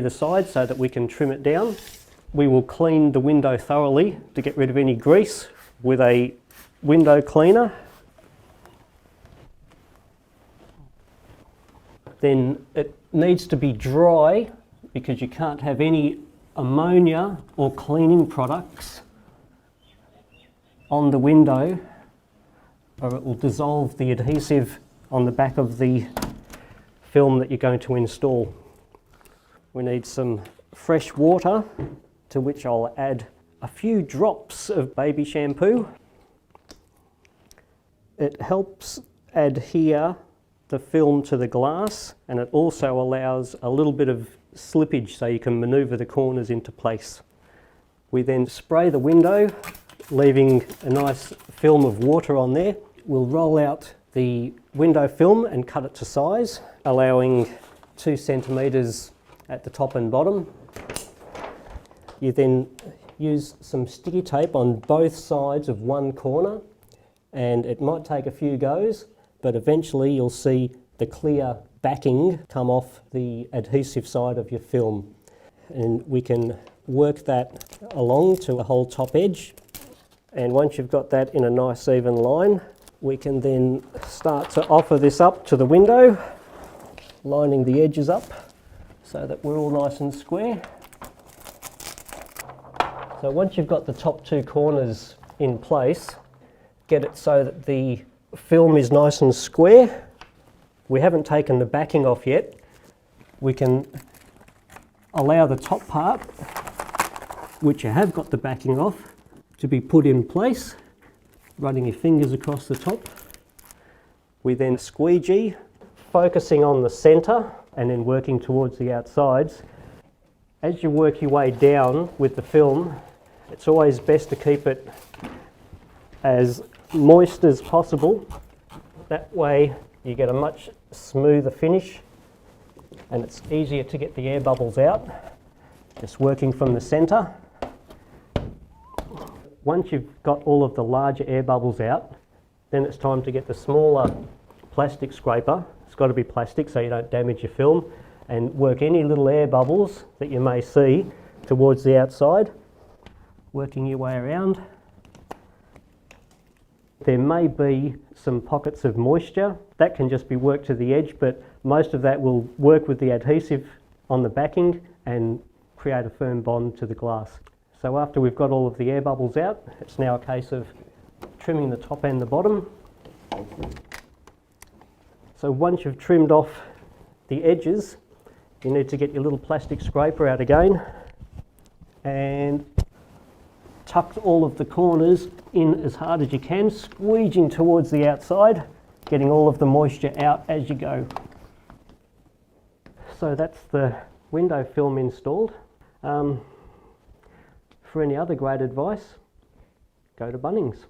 the side so that we can trim it down. We will clean the window thoroughly to get rid of any grease with a window cleaner. Then it needs to be dry because you can't have any ammonia or cleaning products on the window or it will dissolve the adhesive on the back of the film that you're going to install. We need some fresh water, to which I'll add a few drops of baby shampoo. It helps adhere the film to the glass, and it also allows a little bit of slippage so you can maneuver the corners into place. We then spray the window, leaving a nice film of water on there. We'll roll out the window film and cut it to size, allowing 2 centimetres at the top and bottom. You then use some sticky tape on both sides of one corner, and it might take a few goes, but eventually you'll see the clear backing come off the adhesive side of your film. And we can work that along to a whole top edge. And once you've got that in a nice even line, we can then start to offer this up to the window, lining the edges up so that we're all nice and square. So once you've got the top 2 corners in place, get it so that the film is nice and square. We haven't taken the backing off yet. We can allow the top part, which you have got the backing off, to be put in place, running your fingers across the top. We then squeegee, focusing on the centre and then working towards the outsides. As you work your way down with the film, it's always best to keep it as moist as possible. That way you get a much smoother finish and it's easier to get the air bubbles out, just working from the centre. Once you've got all of the larger air bubbles out, then it's time to get the smaller plastic scraper. It's got to be plastic so you don't damage your film, and work any little air bubbles that you may see towards the outside, working your way around. There may be some pockets of moisture. That can just be worked to the edge, but most of that will work with the adhesive on the backing and create a firm bond to the glass. So after we've got all of the air bubbles out, it's now a case of trimming the top and the bottom. So once you've trimmed off the edges, you need to get your little plastic scraper out again and tuck all of the corners in as hard as you can, squeeging towards the outside, getting all of the moisture out as you go. So that's the window film installed. For any other great advice, go to Bunnings.